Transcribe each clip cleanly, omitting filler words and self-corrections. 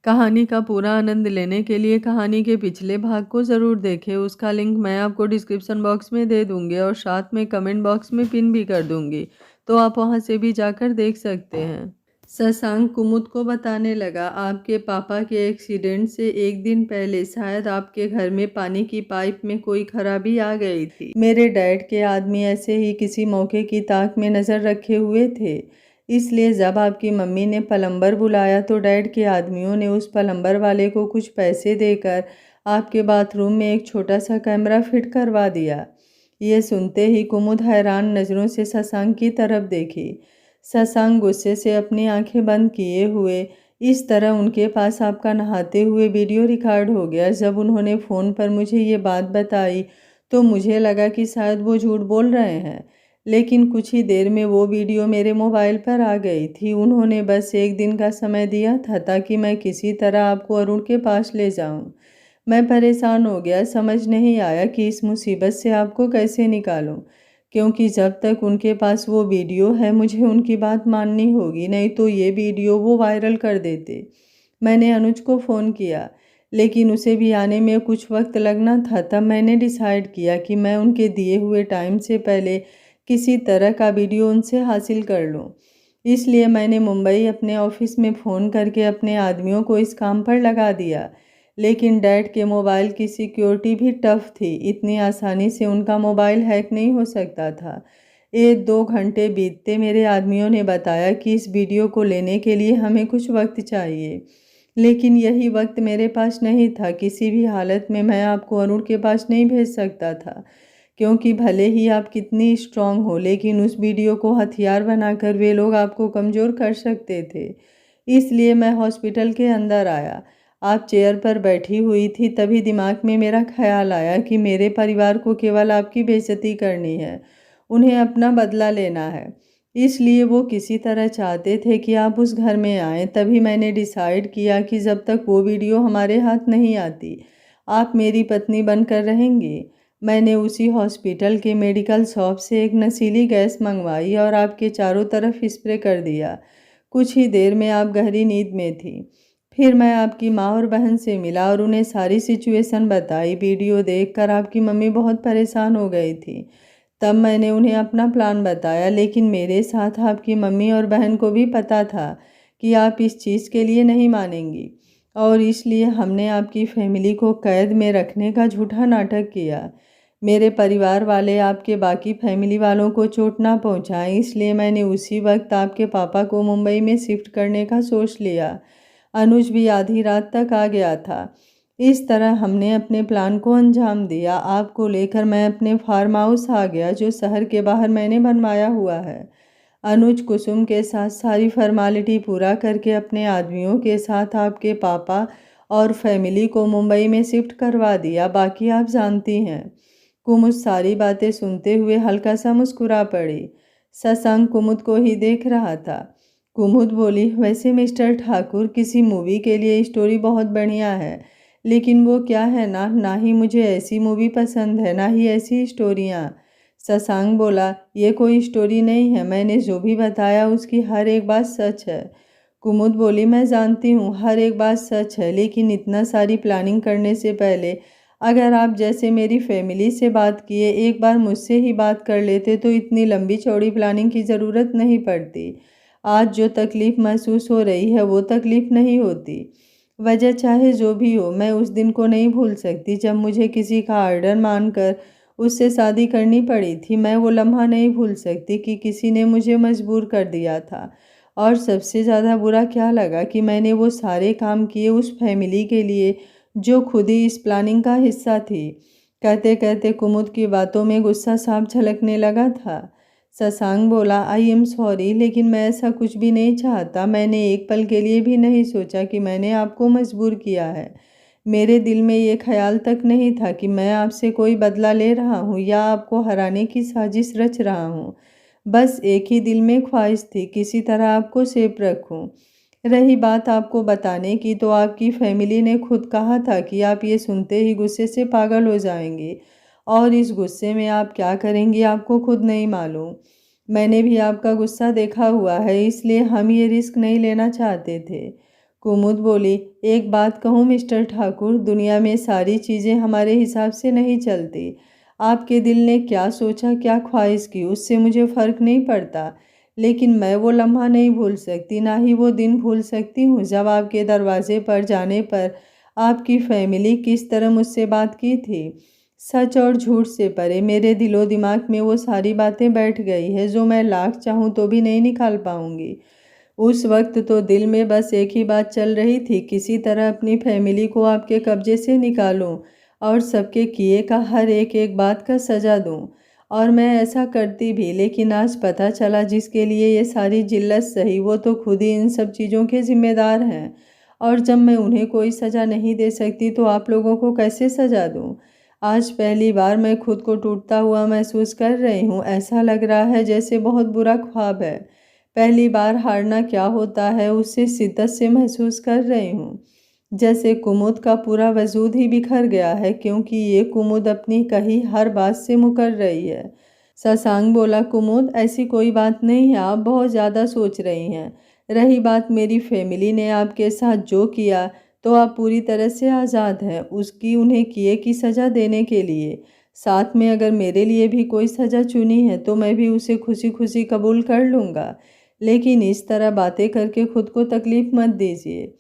कहानी का पूरा आनंद लेने के लिए कहानी के पिछले भाग को ज़रूर देखें। उसका लिंक मैं आपको डिस्क्रिप्शन बॉक्स में दे दूँगी और साथ में कमेंट बॉक्स में पिन भी कर दूँगी, तो आप वहाँ से भी जाकर देख सकते हैं। शशांक कुमुद को बताने लगा, आपके पापा के एक्सीडेंट से एक दिन पहले शायद आपके घर में पानी की पाइप में कोई खराबी आ गई थी। मेरे डैड के आदमी ऐसे ही किसी मौके की ताक में नज़र रखे हुए थे, इसलिए जब आपकी मम्मी ने प्लम्बर बुलाया तो डैड के आदमियों ने उस प्लम्बर वाले को कुछ पैसे देकर आपके बाथरूम में एक छोटा सा कैमरा फिट करवा दिया। ये सुनते ही कुमुद हैरान नज़रों से शशांक की तरफ देखी। शशांक गुस्से से अपनी आंखें बंद किए हुए, इस तरह उनके पास आपका नहाते हुए वीडियो रिकॉर्ड हो गया। जब उन्होंने फ़ोन पर मुझे ये बात बताई तो मुझे लगा कि शायद वो झूठ बोल रहे हैं, लेकिन कुछ ही देर में वो वीडियो मेरे मोबाइल पर आ गई थी। उन्होंने बस एक दिन का समय दिया था ताकि मैं किसी तरह आपको अरुण के पास ले जाऊं। मैं परेशान हो गया, समझ नहीं आया कि इस मुसीबत से आपको कैसे निकालूं, क्योंकि जब तक उनके पास वो वीडियो है मुझे उनकी बात माननी होगी, नहीं तो ये वीडियो वो वायरल कर देते। मैंने अनुज को फ़ोन किया, लेकिन उसे भी आने में कुछ वक्त लगना था। तब मैंने डिसाइड किया कि मैं उनके दिए हुए टाइम से पहले किसी तरह का वीडियो उनसे हासिल कर लूं। इसलिए मैंने मुंबई अपने ऑफिस में फ़ोन करके अपने आदमियों को इस काम पर लगा दिया। लेकिन डैड के मोबाइल की सिक्योरिटी भी टफ थी, इतनी आसानी से उनका मोबाइल हैक नहीं हो सकता था। 1-2 घंटे बीतते मेरे आदमियों ने बताया कि इस वीडियो को लेने के लिए हमें कुछ वक्त चाहिए, लेकिन यही वक्त मेरे पास नहीं था। किसी भी हालत में मैं आपको अरुण के पास नहीं भेज सकता था, क्योंकि भले ही आप कितनी स्ट्रांग हो, लेकिन उस वीडियो को हथियार बनाकर वे लोग आपको कमज़ोर कर सकते थे। इसलिए मैं हॉस्पिटल के अंदर आया। आप चेयर पर बैठी हुई थी, तभी दिमाग में मेरा ख्याल आया कि मेरे परिवार को केवल आपकी बेइज्जती करनी है, उन्हें अपना बदला लेना है। इसलिए वो किसी तरह चाहते थे कि आप उस घर में आएँ। तभी मैंने डिसाइड किया कि जब तक वो वीडियो हमारे हाथ नहीं आती, आप मेरी पत्नी बनकर रहेंगी। मैंने उसी हॉस्पिटल के मेडिकल शॉप से एक नशीली गैस मंगवाई और आपके चारों तरफ स्प्रे कर दिया। कुछ ही देर में आप गहरी नींद में थी। फिर मैं आपकी माँ और बहन से मिला और उन्हें सारी सिचुएशन बताई। वीडियो देखकर आपकी मम्मी बहुत परेशान हो गई थी। तब मैंने उन्हें अपना प्लान बताया, लेकिन मेरे साथ आपकी मम्मी और बहन को भी पता था कि आप इस चीज़ के लिए नहीं मानेंगी, और इसलिए हमने आपकी फैमिली को कैद में रखने का झूठा नाटक किया। मेरे परिवार वाले आपके बाकी फैमिली वालों को चोट ना पहुंचाएं, इसलिए मैंने उसी वक्त आपके पापा को मुंबई में शिफ्ट करने का सोच लिया। अनुज भी आधी रात तक आ गया था। इस तरह हमने अपने प्लान को अंजाम दिया। आपको लेकर मैं अपने फार्म हाउस आ गया, जो शहर के बाहर मैंने बनवाया हुआ है। अनुज कुसुम के साथ सारी फॉर्मेलिटी पूरा करके अपने आदमियों के साथ आपके पापा और फैमिली को मुंबई में शिफ्ट करवा दिया। बाकी आप जानती हैं। कुमुद सारी बातें सुनते हुए हल्का सा मुस्कुरा पड़ी। शशांक कुमुद को ही देख रहा था। कुमुद बोली, वैसे मिस्टर ठाकुर, किसी मूवी के लिए स्टोरी बहुत बढ़िया है, लेकिन वो क्या है ना ही मुझे ऐसी मूवी पसंद है, ना ही ऐसी स्टोरियाँ। शशांक बोला, ये कोई स्टोरी नहीं है, मैंने जो भी बताया उसकी हर एक बात सच है। कुमुद बोली, मैं जानती हूँ हर एक बात सच है, लेकिन इतना सारी प्लानिंग करने से पहले अगर आप जैसे मेरी फैमिली से बात किए, एक बार मुझसे ही बात कर लेते तो इतनी लंबी चौड़ी प्लानिंग की ज़रूरत नहीं पड़ती। आज जो तकलीफ़ महसूस हो रही है वो तकलीफ़ नहीं होती। वजह चाहे जो भी हो, मैं उस दिन को नहीं भूल सकती जब मुझे किसी का ऑर्डर मानकर उससे शादी करनी पड़ी थी। मैं वो लम्हा नहीं भूल सकती कि किसी ने मुझे मजबूर कर दिया था। और सबसे ज़्यादा बुरा क्या लगा कि मैंने वो सारे काम किए उस फैमिली के लिए जो खुद ही इस प्लानिंग का हिस्सा थी। कहते कहते कुमुद की बातों में गुस्सा साफ झलकने लगा था। शशांक बोला, आई एम सॉरी, लेकिन मैं ऐसा कुछ भी नहीं चाहता। मैंने एक पल के लिए भी नहीं सोचा कि मैंने आपको मजबूर किया है। मेरे दिल में ये ख्याल तक नहीं था कि मैं आपसे कोई बदला ले रहा हूँ या आपको हराने की साजिश रच रहा हूँ। बस एक ही दिल में ख्वाहिश थी, किसी तरह आपको सेफ रखूँ। रही बात आपको बताने की, तो आपकी फैमिली ने खुद कहा था कि आप ये सुनते ही गुस्से से पागल हो जाएंगी, और इस गुस्से में आप क्या करेंगी आपको खुद नहीं मालूम। मैंने भी आपका गुस्सा देखा हुआ है, इसलिए हम ये रिस्क नहीं लेना चाहते थे। कुमुद बोली, एक बात कहूँ मिस्टर ठाकुर, दुनिया में सारी चीज़ें हमारे हिसाब से नहीं चलती। आपके दिल ने क्या सोचा, क्या ख्वाहिश की, उससे मुझे फ़र्क नहीं पड़ता। लेकिन मैं वो लम्हा नहीं भूल सकती, ना ही वो दिन भूल सकती हूँ जब आपके दरवाजे पर जाने पर आपकी फैमिली किस तरह मुझसे बात की थी। सच और झूठ से परे मेरे दिलो दिमाग में वो सारी बातें बैठ गई है जो मैं लाख चाहूँ तो भी नहीं निकाल पाऊँगी। उस वक्त तो दिल में बस एक ही बात चल रही थी, किसी तरह अपनी फैमिली को आपके कब्जे से निकालूं और सबके किए का हर एक एक बात का सज़ा दूं। और मैं ऐसा करती भी, लेकिन आज पता चला जिसके लिए ये सारी जिल्लत सही वो तो खुद ही इन सब चीज़ों के जिम्मेदार हैं। और जब मैं उन्हें कोई सज़ा नहीं दे सकती तो आप लोगों को कैसे सज़ा दूं? आज पहली बार मैं खुद को टूटता हुआ महसूस कर रही हूँ। ऐसा लग रहा है जैसे बहुत बुरा ख्वाब है। पहली बार हारना क्या होता है उससे शिद्दत से महसूस कर रही हूँ। जैसे कुमुद का पूरा वजूद ही बिखर गया है, क्योंकि ये कुमुद अपनी कही हर बात से मुकर रही है। शशांक बोला, कुमुद ऐसी कोई बात नहीं है, आप बहुत ज़्यादा सोच रही हैं। रही बात मेरी फैमिली ने आपके साथ जो किया, तो आप पूरी तरह से आज़ाद हैं उसकी उन्हें किए की सज़ा देने के लिए। साथ में अगर मेरे लिए भी कोई सज़ा चुनी है तो मैं भी उसे खुशी खुशी कबूल कर लूँगा। लेकिन इस तरह बातें करके खुद को तकलीफ मत दीजिए।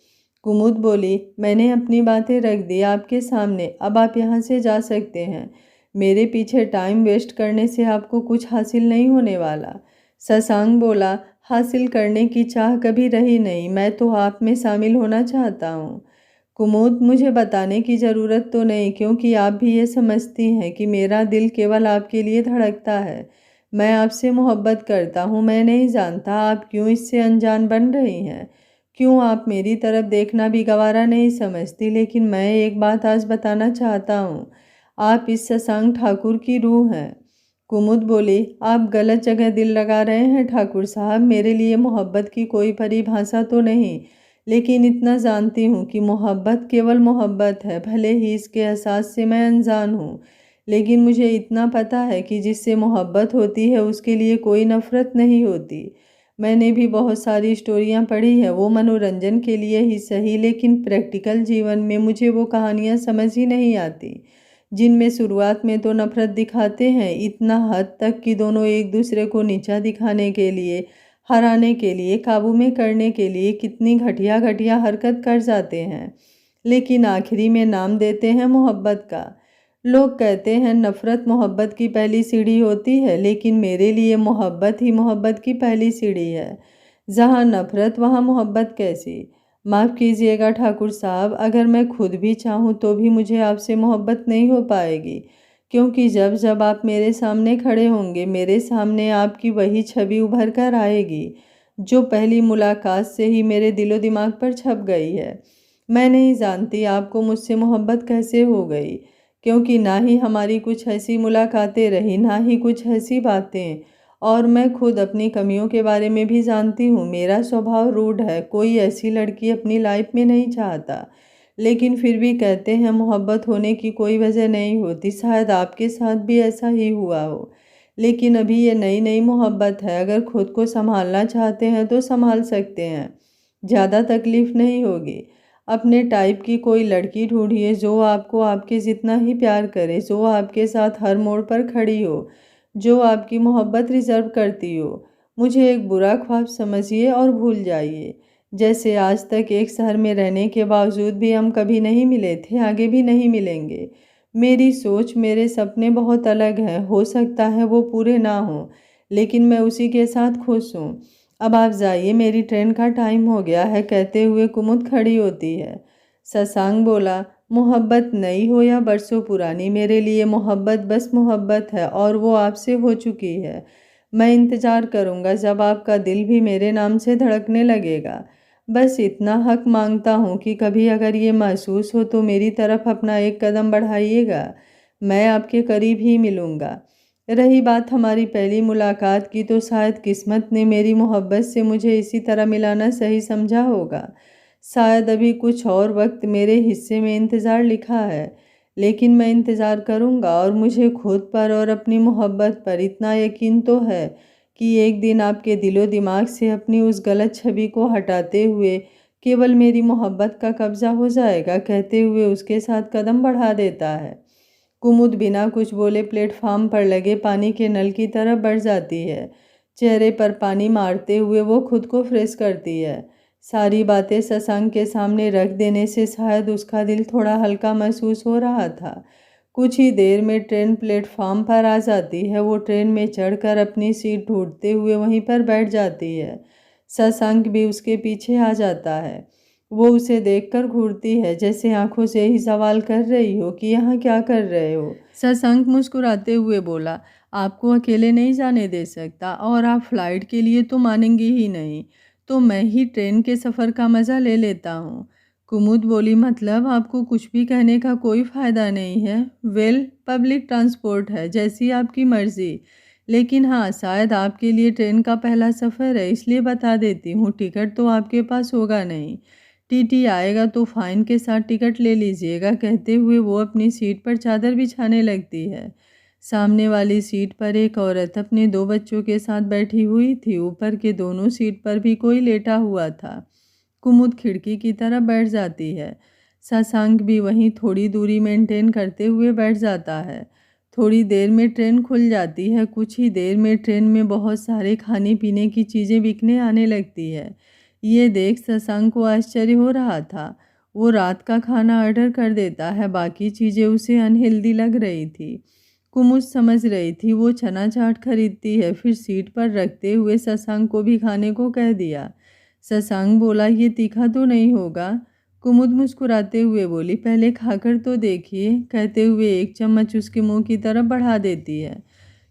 कुमुद बोली, मैंने अपनी बातें रख दी आपके सामने, अब आप यहाँ से जा सकते हैं। मेरे पीछे टाइम वेस्ट करने से आपको कुछ हासिल नहीं होने वाला। शशांक बोला, हासिल करने की चाह कभी रही नहीं, मैं तो आप में शामिल होना चाहता हूँ। कुमुद, मुझे बताने की ज़रूरत तो नहीं, क्योंकि आप भी ये समझती हैं कि मेरा दिल केवल आपके लिए धड़कता है। मैं आपसे मोहब्बत करता हूँ। मैं नहीं जानता आप क्यों इससे अनजान बन रही हैं, क्यों आप मेरी तरफ देखना भी गवारा नहीं समझती। लेकिन मैं एक बात आज बताना चाहता हूँ, आप इस शशांक ठाकुर की रूह हैं। कुमुद बोली, आप गलत जगह दिल लगा रहे हैं ठाकुर साहब। मेरे लिए मोहब्बत की कोई परिभाषा तो नहीं, लेकिन इतना जानती हूँ कि मोहब्बत केवल मोहब्बत है। भले ही इसके एहसास से मैं अनजान हूँ, लेकिन मुझे इतना पता है कि जिससे मोहब्बत होती है उसके लिए कोई नफ़रत नहीं होती। मैंने भी बहुत सारी स्टोरियाँ पढ़ी हैं, वो मनोरंजन के लिए ही सही, लेकिन प्रैक्टिकल जीवन में मुझे वो कहानियाँ समझ ही नहीं आती, जिनमें शुरुआत में तो नफ़रत दिखाते हैं इतना हद तक कि दोनों एक दूसरे को नीचा दिखाने के लिए, हराने के लिए, काबू में करने के लिए कितनी घटिया घटिया हरकत कर जाते हैं, लेकिन आखिरी में नाम देते हैं मोहब्बत का। लोग कहते हैं नफ़रत मोहब्बत की पहली सीढ़ी होती है, लेकिन मेरे लिए मोहब्बत ही मोहब्बत की पहली सीढ़ी है। जहाँ नफ़रत वहाँ मोहब्बत कैसी? माफ़ कीजिएगा ठाकुर साहब, अगर मैं खुद भी चाहूँ तो भी मुझे आपसे मोहब्बत नहीं हो पाएगी, क्योंकि जब जब आप मेरे सामने खड़े होंगे मेरे सामने आपकी वही छवि उभर कर आएगी जो पहली मुलाकात से ही मेरे दिलो दिमाग पर छप गई है। मैं नहीं जानती आपको मुझसे मोहब्बत कैसे हो गई, क्योंकि ना ही हमारी कुछ ऐसी मुलाकातें रही, ना ही कुछ ऐसी बातें। और मैं खुद अपनी कमियों के बारे में भी जानती हूँ। मेरा स्वभाव रूड है, कोई ऐसी लड़की अपनी लाइफ में नहीं चाहता, लेकिन फिर भी कहते हैं मोहब्बत होने की कोई वजह नहीं होती। शायद आपके साथ भी ऐसा ही हुआ हो, लेकिन अभी ये नई नई मोहब्बत है। अगर खुद को संभालना चाहते हैं तो संभाल सकते हैं, ज़्यादा तकलीफ़ नहीं होगी। अपने टाइप की कोई लड़की ढूंढिए जो आपको आपके जितना ही प्यार करे, जो आपके साथ हर मोड़ पर खड़ी हो, जो आपकी मोहब्बत रिजर्व करती हो। मुझे एक बुरा ख्वाब समझिए और भूल जाइए। जैसे आज तक एक शहर में रहने के बावजूद भी हम कभी नहीं मिले थे, आगे भी नहीं मिलेंगे। मेरी सोच, मेरे सपने बहुत अलग हैं। हो सकता है वो पूरे ना हों, लेकिन मैं उसी के साथ खुश हूँ। अब आप जाइए, मेरी ट्रेन का टाइम हो गया है, कहते हुए कुमुद खड़ी होती है। शशांक बोला, मोहब्बत नई हो या बरसों पुरानी, मेरे लिए मोहब्बत बस मोहब्बत है और वो आपसे हो चुकी है। मैं इंतज़ार करूँगा जब आपका दिल भी मेरे नाम से धड़कने लगेगा। बस इतना हक मांगता हूँ कि कभी अगर ये महसूस हो तो मेरी तरफ अपना एक कदम बढ़ाइएगा। मैं आपके करीब ही मिलूँगा। रही बात हमारी पहली मुलाकात की, तो शायद किस्मत ने मेरी मोहब्बत से मुझे इसी तरह मिलाना सही समझा होगा। शायद अभी कुछ और वक्त मेरे हिस्से में इंतज़ार लिखा है, लेकिन मैं इंतज़ार करूँगा। और मुझे खुद पर और अपनी मोहब्बत पर इतना यकीन तो है कि एक दिन आपके दिलो दिमाग से अपनी उस गलत छवि को हटाते हुए केवल मेरी मोहब्बत का कब्जा हो जाएगा, कहते हुए उसके साथ कदम बढ़ा देता है। कुमुद बिना कुछ बोले प्लेटफार्म पर लगे पानी के नल की तरफ बढ़ जाती है। चेहरे पर पानी मारते हुए वो खुद को फ्रेश करती है। सारी बातें शशांक के सामने रख देने से शायद उसका दिल थोड़ा हल्का महसूस हो रहा था। कुछ ही देर में ट्रेन प्लेटफार्म पर आ जाती है। वो ट्रेन में चढ़कर अपनी सीट ढूंढते हुए वहीं पर बैठ जाती है। शशांक भी उसके पीछे आ जाता है। वो उसे देखकर घूरती है, जैसे आंखों से ही सवाल कर रही हो कि यहाँ क्या कर रहे हो। शशांक मुस्कुराते हुए बोला, आपको अकेले नहीं जाने दे सकता, और आप फ्लाइट के लिए तो मानेंगी ही नहीं, तो मैं ही ट्रेन के सफ़र का मज़ा ले लेता हूँ। कुमुद बोली, मतलब आपको कुछ भी कहने का कोई फ़ायदा नहीं है। वेल, पब्लिक ट्रांसपोर्ट है, जैसी आपकी मर्ज़ी। लेकिन हाँ, शायद आपके लिए ट्रेन का पहला सफ़र है, इसलिए बता देती हूँ, टिकट तो आपके पास होगा नहीं। टीटी आएगा तो फाइन के साथ टिकट ले लीजिएगा, कहते हुए वो अपनी सीट पर चादर बिछाने लगती है। सामने वाली सीट पर एक औरत अपने 2 बच्चों के साथ बैठी हुई थी। ऊपर के दोनों सीट पर भी कोई लेटा हुआ था। कुमुद खिड़की की तरफ बैठ जाती है। शशांक भी वहीं थोड़ी दूरी मेंटेन करते हुए बैठ जाता है। थोड़ी देर में ट्रेन खुल जाती है। कुछ ही देर में ट्रेन में बहुत सारे खाने पीने की चीज़ें बिकने आने लगती है। ये देख शशांक को आश्चर्य हो रहा था। वो रात का खाना ऑर्डर कर देता है, बाकी चीज़ें उसे अनहेल्दी लग रही थी। कुमुद समझ रही थी। वो चना चाट खरीदती है, फिर सीट पर रखते हुए शशांक को भी खाने को कह दिया। शशांक बोला, ये तीखा तो नहीं होगा? कुमुद मुस्कुराते हुए बोली, पहले खाकर तो देखिए, कहते हुए एक चम्मच उसके मुंह की तरफ बढ़ा देती है।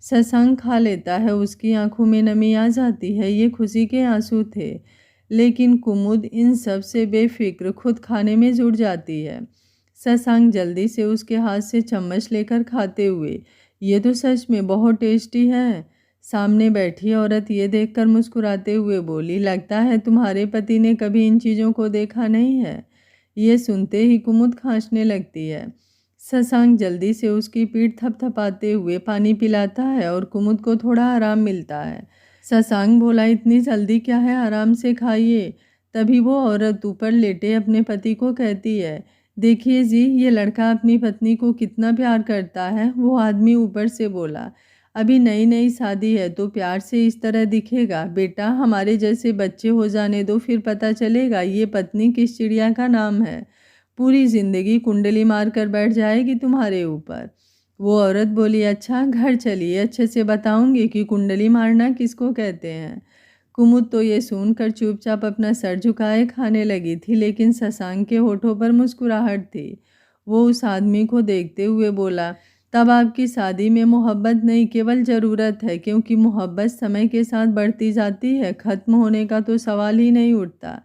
शशांक खा लेता है। उसकी आंखों में नमी आ जाती है। ये खुशी के आंसू थे। लेकिन कुमुद इन सब से बेफिक्र खुद खाने में जुट जाती है। शशांक जल्दी से उसके हाथ से चम्मच लेकर खाते हुए, ये तो सच में बहुत टेस्टी है। सामने बैठी औरत ये देखकर मुस्कुराते हुए बोली, लगता है तुम्हारे पति ने कभी इन चीज़ों को देखा नहीं है। ये सुनते ही कुमुद खांसने लगती है। शशांक जल्दी से उसकी पीठ थपथपाते हुए पानी पिलाता है और कुमुद को थोड़ा आराम मिलता है। शशांक बोला, इतनी जल्दी क्या है, आराम से खाइए। तभी वो औरत ऊपर लेटे अपने पति को कहती है, देखिए जी, ये लड़का अपनी पत्नी को कितना प्यार करता है। वो आदमी ऊपर से बोला, अभी नई नई शादी है तो प्यार से इस तरह दिखेगा। बेटा, हमारे जैसे बच्चे हो जाने दो, फिर पता चलेगा ये पत्नी किस चिड़िया का नाम है। पूरी जिंदगी कुंडली मार कर बैठ जाएगी तुम्हारे ऊपर। वो औरत बोली, अच्छा घर चलिए, अच्छे से बताऊंगी कि कुंडली मारना किसको कहते हैं। कुमुद तो ये सुनकर चुपचाप अपना सर झुकाए खाने लगी थी, लेकिन शशांक के होठों पर मुस्कुराहट थी। वो उस आदमी को देखते हुए बोला, तब आपकी शादी में मोहब्बत नहीं, केवल ज़रूरत है, क्योंकि मोहब्बत समय के साथ बढ़ती जाती है, ख़त्म होने का तो सवाल ही नहीं उठता।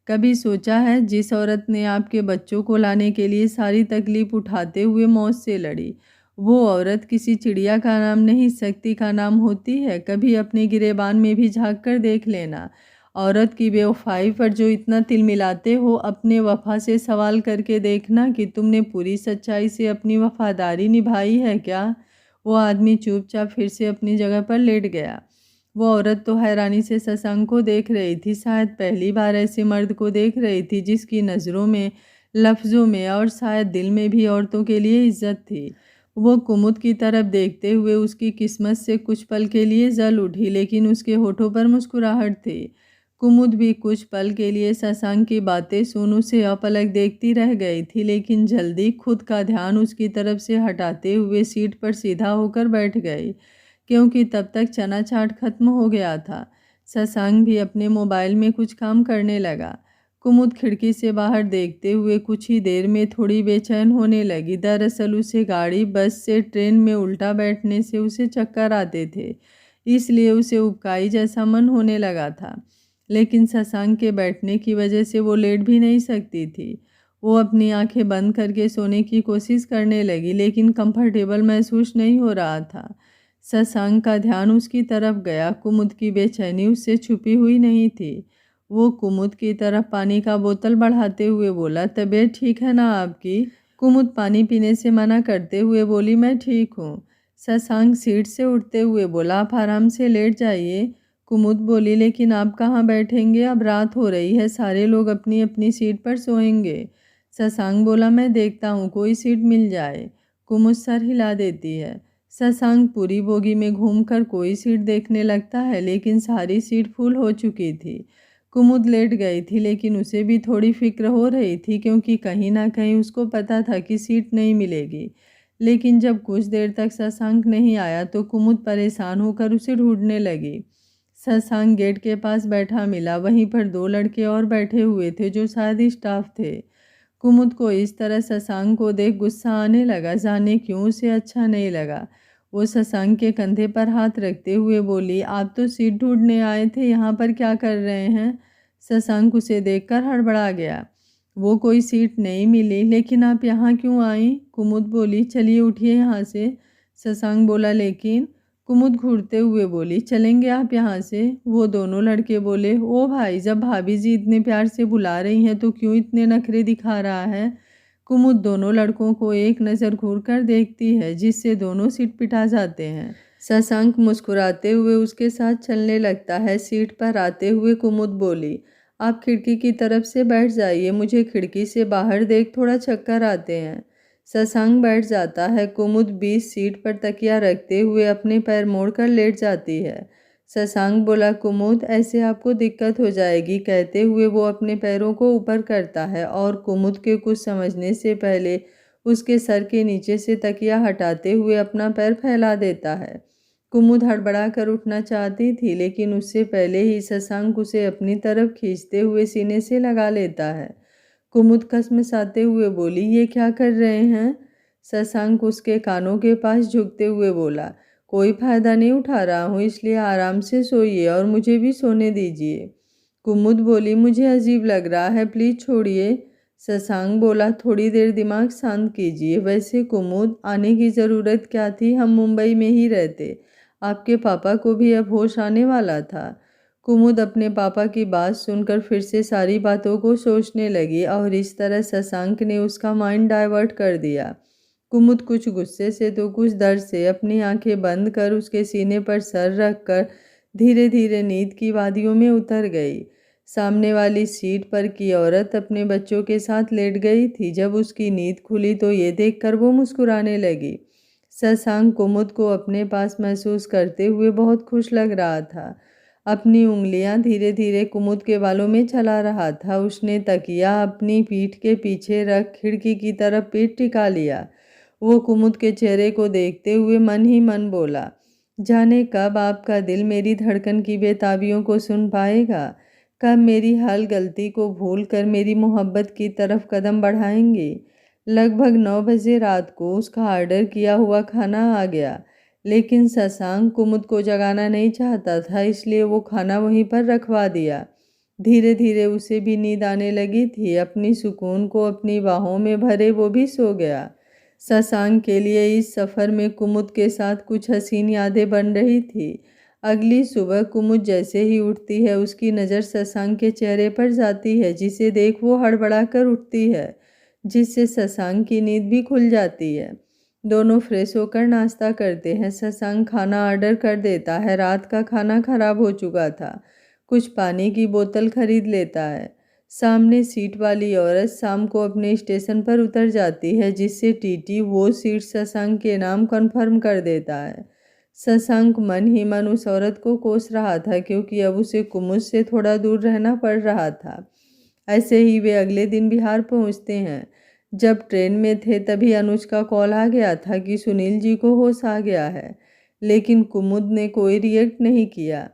कभी सोचा है, जिस औरत ने आपके बच्चों को लाने के लिए सारी तकलीफ़ उठाते हुए मौत से लड़ी, वो औरत किसी चिड़िया का नाम नहीं, शक्ति का नाम होती है। कभी अपने गिरेबान में भी झांक कर देख लेना। औरत की बेवफाई पर जो इतना तिलमिलाते हो, अपने वफा से सवाल करके देखना कि तुमने पूरी सच्चाई से अपनी वफादारी निभाई है क्या। वो आदमी चुपचाप फिर से अपनी जगह पर लेट गया। वो औरत तो हैरानी से शशांक को देख रही थी। शायद पहली बार ऐसे मर्द को देख रही थी जिसकी नज़रों में, लफ्ज़ों में और शायद दिल में भी औरतों के लिए इज्जत थी। वो कुमुद की तरफ देखते हुए उसकी किस्मत से कुछ पल के लिए जल उठी, लेकिन उसके होठों पर मुस्कुराहट थी। कुमुद भी कुछ पल के लिए शशांक की बातें सुन उसे अपलक देखती रह गई थी, लेकिन जल्दी खुद का ध्यान उसकी तरफ से हटाते हुए सीट पर सीधा होकर बैठ गई, क्योंकि तब तक चना चाट खत्म हो गया था। शशांक भी अपने मोबाइल में कुछ काम करने लगा। कुमुद खिड़की से बाहर देखते हुए कुछ ही देर में थोड़ी बेचैन होने लगी। दरअसल उसे गाड़ी, बस से, ट्रेन में उल्टा बैठने से उसे चक्कर आते थे, इसलिए उसे उबकाई जैसा मन होने लगा था। लेकिन शशांक के बैठने की वजह से वो लेट भी नहीं सकती थी। वो अपनी आंखें बंद करके सोने की कोशिश करने लगी, लेकिन कंफर्टेबल महसूस नहीं हो रहा था। शशांक का ध्यान उसकी तरफ गया। कुमुद की बेचैनी उससे छुपी हुई नहीं थी। वो कुमुद की तरफ पानी का बोतल बढ़ाते हुए बोला, तबीयत ठीक है ना आपकी? कुमुद पानी पीने से मना करते हुए बोली, मैं ठीक हूँ। शशांक सीट से उठते हुए बोला, आप आराम से लेट जाइए। कुमुद बोली, लेकिन आप कहाँ बैठेंगे? अब रात हो रही है, सारे लोग अपनी अपनी सीट पर सोएंगे। शशांक बोला, मैं देखता हूँ कोई सीट मिल जाए। कुमुद सर हिला देती है। शशांक पूरी बोगी में घूमकर कोई सीट देखने लगता है, लेकिन सारी सीट फुल हो चुकी थी। कुमुद लेट गई थी, लेकिन उसे भी थोड़ी फिक्र हो रही थी, क्योंकि कहीं ना कहीं उसको पता था कि सीट नहीं मिलेगी। लेकिन जब कुछ देर तक शशांक नहीं आया तो कुमुद परेशान होकर उसे ढूंढने लगी। शशांक गेट के पास बैठा मिला। वहीं पर दो लड़के और बैठे हुए थे जो शायद स्टाफ थे। कुमुद को इस तरह शशांक को देख गुस्सा आने लगा। जाने क्यों उसे अच्छा नहीं लगा। वो शशांक के कंधे पर हाथ रखते हुए बोली, आप तो सीट ढूंढने आए थे, यहाँ पर क्या कर रहे हैं? शशांक उसे देखकर हड़बड़ा गया। वो कोई सीट नहीं मिली, लेकिन आप यहाँ क्यों आई? कुमुद बोली, चलिए उठिए यहाँ से। शशांक बोला, लेकिन कुमुद घूरते हुए बोली, चलेंगे आप यहाँ से? वो दोनों लड़के बोले, ओ भाई, जब भाभी जी इतने प्यार से बुला रही हैं तो क्यों इतने नखरे दिखा रहा है? कुमुद दोनों लड़कों को एक नज़र घूर कर देखती है, जिससे दोनों सिट पिटा जाते हैं। शशांक मुस्कुराते हुए उसके साथ चलने लगता है। सीट पर आते हुए कुमुद बोली, आप खिड़की की तरफ से बैठ जाइए, मुझे खिड़की से बाहर देख थोड़ा चक्कर आते हैं। शशांक बैठ जाता है। कुमुद 20 सीट पर तकिया रखते हुए अपने पैर मोड़कर लेट जाती है। शशांक बोला, कुमुद, ऐसे आपको दिक्कत हो जाएगी। कहते हुए वो अपने पैरों को ऊपर करता है और कुमुद के कुछ समझने से पहले उसके सर के नीचे से तकिया हटाते हुए अपना पैर फैला देता है। कुमुद हड़बड़ा कर उठना चाहती थी, लेकिन उससे पहले ही शशांक उसे अपनी तरफ खींचते हुए सीने से लगा लेता है। कुमुद कसमसाते हुए बोली, ये क्या कर रहे हैं? शशांक उसके कानों के पास झुकते हुए बोला, कोई फायदा नहीं उठा रहा हूँ, इसलिए आराम से सोइए और मुझे भी सोने दीजिए। कुमुद बोली, मुझे अजीब लग रहा है, प्लीज छोड़िए। शशांक बोला, थोड़ी देर दिमाग शांत कीजिए। वैसे कुमुद, आने की ज़रूरत क्या थी? हम मुंबई में ही रहते। आपके पापा को भी अब होश आने वाला था। कुमुद अपने पापा की बात सुनकर फिर से सारी बातों को सोचने लगी और इस तरह शशांक ने उसका माइंड डाइवर्ट कर दिया। कुमुद कुछ गुस्से से तो कुछ डर से अपनी आंखें बंद कर उसके सीने पर सर रखकर धीरे धीरे नींद की वादियों में उतर गई। सामने वाली सीट पर की औरत अपने बच्चों के साथ लेट गई थी। जब उसकी नींद खुली तो ये देखकर वो मुस्कुराने लगी। शशांक कुमुद को अपने पास महसूस करते हुए बहुत खुश लग रहा था। अपनी उंगलियां धीरे धीरे कुमुद के बालों में चला रहा था। उसने तकिया अपनी पीठ के पीछे रख खिड़की की तरफ पीठ टिका लिया। वो कुमुद के चेहरे को देखते हुए मन ही मन बोला, जाने कब आपका दिल मेरी धड़कन की बेताबियों को सुन पाएगा, कब मेरी हर गलती को भूल कर मेरी मोहब्बत की तरफ कदम बढ़ाएंगे। लगभग 9 बजे रात को उसका ऑर्डर किया हुआ खाना आ गया, लेकिन शशांक कुमुद को जगाना नहीं चाहता था, इसलिए वो खाना वहीं पर रखवा दिया। धीरे धीरे उसे भी नींद आने लगी थी। अपनी सुकून को अपनी बाहों में भरे वो भी सो गया। शशांक के लिए इस सफ़र में कुमुद के साथ कुछ हसीन यादें बन रही थी। अगली सुबह कुमुद जैसे ही उठती है, उसकी नज़र शशांक के चेहरे पर जाती है, जिसे देख वो हड़बड़ा कर उठती है, जिससे शशांक की नींद भी खुल जाती है। दोनों फ्रेश होकर नाश्ता करते हैं। शशांक खाना ऑर्डर कर देता है। रात का खाना खराब हो चुका था। कुछ पानी की बोतल खरीद लेता है। सामने सीट वाली औरत शाम को अपने स्टेशन पर उतर जाती है, जिससे टीटी वो सीट शशांक के नाम कन्फर्म कर देता है। शशांक मन ही मन उस औरत को कोस रहा था, क्योंकि अब उसे कुमुद से थोड़ा दूर रहना पड़ रहा था। ऐसे ही वे अगले दिन बिहार पहुंचते हैं। जब ट्रेन में थे तभी अनुज का कॉल आ गया था कि सुनील जी को होश आ गया है, लेकिन कुमुद ने कोई रिएक्ट नहीं किया।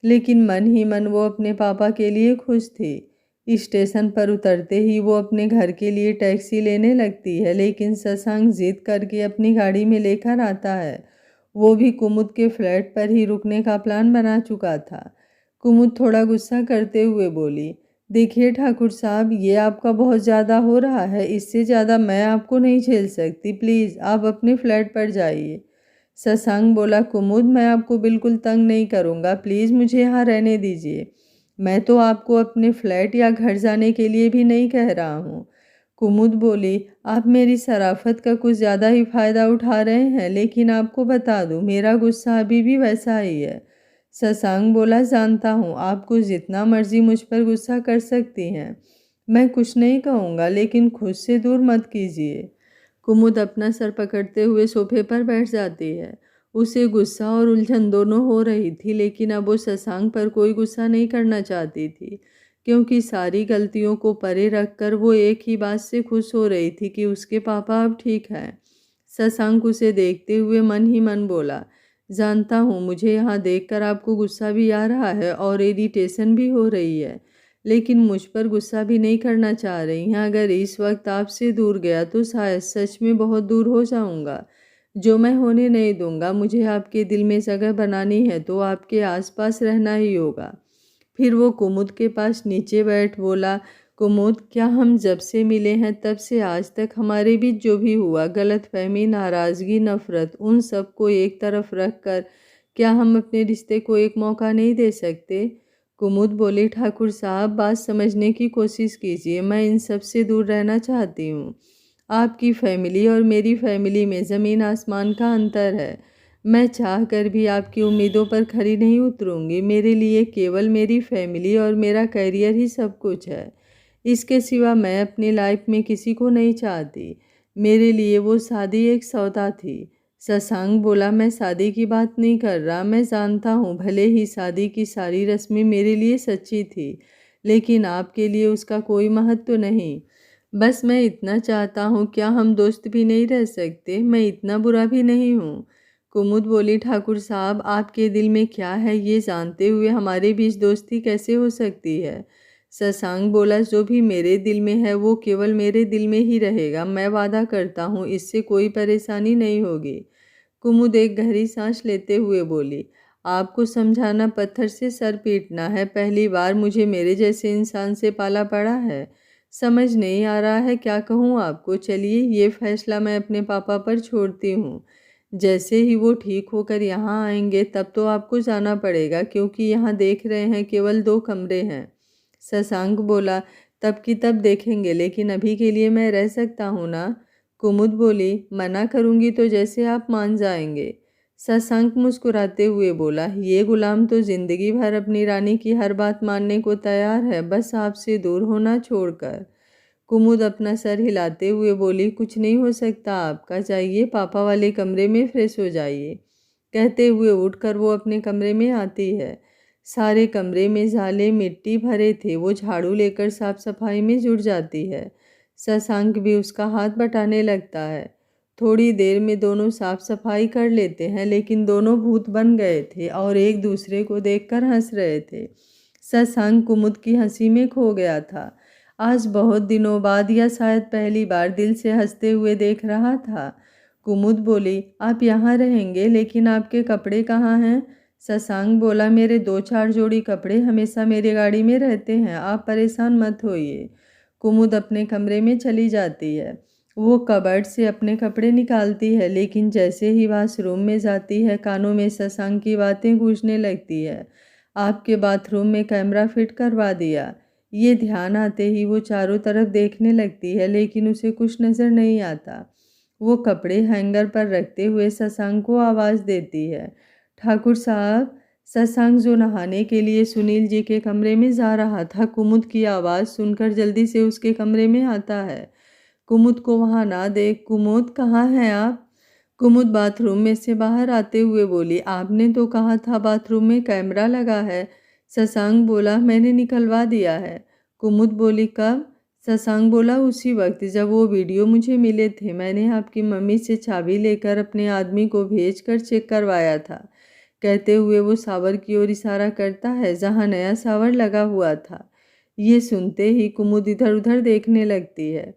लेकिन मन ही मन वो अपने पापा के लिए खुश थी। स्टेशन पर उतरते ही वो अपने घर के लिए टैक्सी लेने लगती है, लेकिन शशांक जिद करके अपनी गाड़ी में लेकर आता है। वो भी कुमुद के फ्लैट पर ही रुकने का प्लान बना चुका था। कुमुद थोड़ा गुस्सा करते हुए बोली, देखिए ठाकुर साहब, ये आपका बहुत ज़्यादा हो रहा है, इससे ज़्यादा मैं आपको नहीं झेल सकती, प्लीज़ आप अपने फ्लैट पर जाइए। शशांक बोला, कुमुद, मैं आपको बिल्कुल तंग नहीं करूँगा, प्लीज़ मुझे यहाँ रहने दीजिए। मैं तो आपको अपने फ्लैट या घर जाने के लिए भी नहीं कह रहा हूँ। कुमुद बोली, आप मेरी शराफत का कुछ ज़्यादा ही फ़ायदा उठा रहे हैं, लेकिन आपको बता दूँ, मेरा गुस्सा अभी भी वैसा ही है। शशांक बोला, जानता हूँ आपको जितना मर्जी मुझ पर गुस्सा कर सकती हैं, मैं कुछ नहीं कहूँगा, लेकिन खुद से दूर मत कीजिए। कुमुद अपना सर पकड़ते हुए सोफे पर बैठ जाती है। उसे गुस्सा और उलझन दोनों हो रही थी, लेकिन अब वो शशांक पर कोई गुस्सा नहीं करना चाहती थी, क्योंकि सारी गलतियों को परे रखकर वो एक ही बात से खुश हो रही थी कि उसके पापा अब ठीक हैं। शशांक उसे देखते हुए मन ही मन बोला, जानता हूँ मुझे यहाँ देखकर आपको गुस्सा भी आ रहा है और इरिटेशन भी हो रही है, लेकिन मुझ पर गुस्सा भी नहीं करना चाह रही हैं। अगर इस वक्त आपसे दूर गया तो शायद सच में बहुत दूर हो जाऊंगा, जो मैं होने नहीं दूंगा। मुझे आपके दिल में जगह बनानी है तो आपके आसपास रहना ही होगा। फिर वो कुमुद के पास नीचे बैठ बोला, कुमुद, क्या हम जब से मिले हैं तब से आज तक हमारे बीच जो भी हुआ, गलतफहमी, नाराज़गी, नफ़रत, उन सब को एक तरफ रख कर क्या हम अपने रिश्ते को एक मौका नहीं दे सकते? कुमुद बोली, ठाकुर साहब, बात समझने की कोशिश कीजिए। मैं इन सब से दूर रहना चाहती हूँ। आपकी फैमिली और मेरी फैमिली में ज़मीन आसमान का अंतर है। मैं चाह कर भी आपकी उम्मीदों पर खरी नहीं उतरूंगी। मेरे लिए केवल मेरी फैमिली और मेरा करियर ही सब कुछ है। इसके सिवा मैं अपनी लाइफ में किसी को नहीं चाहती। मेरे लिए वो शादी एक सौदा थी। शशांक बोला, मैं शादी की बात नहीं कर रहा। मैं जानता हूँ भले ही शादी की सारी रस्में मेरे लिए सच्ची थी, लेकिन आपके लिए उसका कोई महत्व नहीं। बस मैं इतना चाहता हूँ, क्या हम दोस्त भी नहीं रह सकते? मैं इतना बुरा भी नहीं हूँ। कुमुद बोली, ठाकुर साहब, आपके दिल में क्या है ये जानते हुए हमारे बीच दोस्ती कैसे हो सकती है? शशांक बोला, जो भी मेरे दिल में है वो केवल मेरे दिल में ही रहेगा। मैं वादा करता हूँ इससे कोई परेशानी नहीं होगी। कुमुद एक गहरी सांस लेते हुए बोली, आपको समझाना पत्थर से सर पीटना है। पहली बार मुझे मेरे जैसे इंसान से पाला पड़ा है। समझ नहीं आ रहा है क्या कहूँ आपको। चलिए, ये फैसला मैं अपने पापा पर छोड़ती हूँ। जैसे ही वो ठीक होकर यहाँ आएंगे तब तो आपको जाना पड़ेगा, क्योंकि यहाँ देख रहे हैं केवल 2 कमरे हैं। शशांक बोला, तब की तब देखेंगे, लेकिन अभी के लिए मैं रह सकता हूँ ना? कुमुद बोली, मना करूँगी तो जैसे आप मान जाएंगे। शशांक मुस्कुराते हुए बोला, ये गुलाम तो जिंदगी भर अपनी रानी की हर बात मानने को तैयार है, बस आपसे दूर होना छोड़कर। कुमुद अपना सर हिलाते हुए बोली, कुछ नहीं हो सकता आपका, जाइए पापा वाले कमरे में फ्रेश हो जाइए। कहते हुए उठकर वो अपने कमरे में आती है। सारे कमरे में झाले मिट्टी भरे थे। वो झाड़ू लेकर साफ सफाई में जुट जाती है। शशांक भी उसका हाथ बटाने लगता है। थोड़ी देर में दोनों साफ सफाई कर लेते हैं, लेकिन दोनों भूत बन गए थे और एक दूसरे को देखकर हंस रहे थे। शशांक कुमुद की हंसी में खो गया था। आज बहुत दिनों बाद या शायद पहली बार दिल से हंसते हुए देख रहा था। कुमुद बोली, आप यहाँ रहेंगे, लेकिन आपके कपड़े कहाँ हैं? शशांक बोला, मेरे 2-4 जोड़ी कपड़े हमेशा मेरी गाड़ी में रहते हैं, आप परेशान मत होइए। कुमुद अपने कमरे में चली जाती है। वो कबर्ड से अपने कपड़े निकालती है, लेकिन जैसे ही वॉशरूम में जाती है कानों में शशांक की बातें गूंजने लगती है। आपके बाथरूम में कैमरा फिट करवा दिया। ये ध्यान आते ही वो चारों तरफ देखने लगती है, लेकिन उसे कुछ नज़र नहीं आता। वो कपड़े हैंगर पर रखते हुए शशांक को आवाज़ देती है, ठाकुर साहब। शशांक, जो नहाने के लिए सुनील जी के कमरे में जा रहा था, कुमुद की आवाज़ सुनकर जल्दी से उसके कमरे में आता है। कुमुद को वहाँ ना देख, कुमुद, कहाँ हैं आप? कुमुद बाथरूम में से बाहर आते हुए बोली, आपने तो कहा था बाथरूम में कैमरा लगा है। शशांक बोला, मैंने निकलवा दिया है। कुमुद बोली, कब? शशांक बोला, उसी वक्त जब वो वीडियो मुझे मिले थे। मैंने आपकी मम्मी से चाबी लेकर अपने आदमी को भेज कर चेक करवाया था। कहते हुए वो शावर की ओर इशारा करता है, जहाँ नया शावर लगा हुआ था। ये सुनते ही कुमुद इधर उधर देखने लगती है।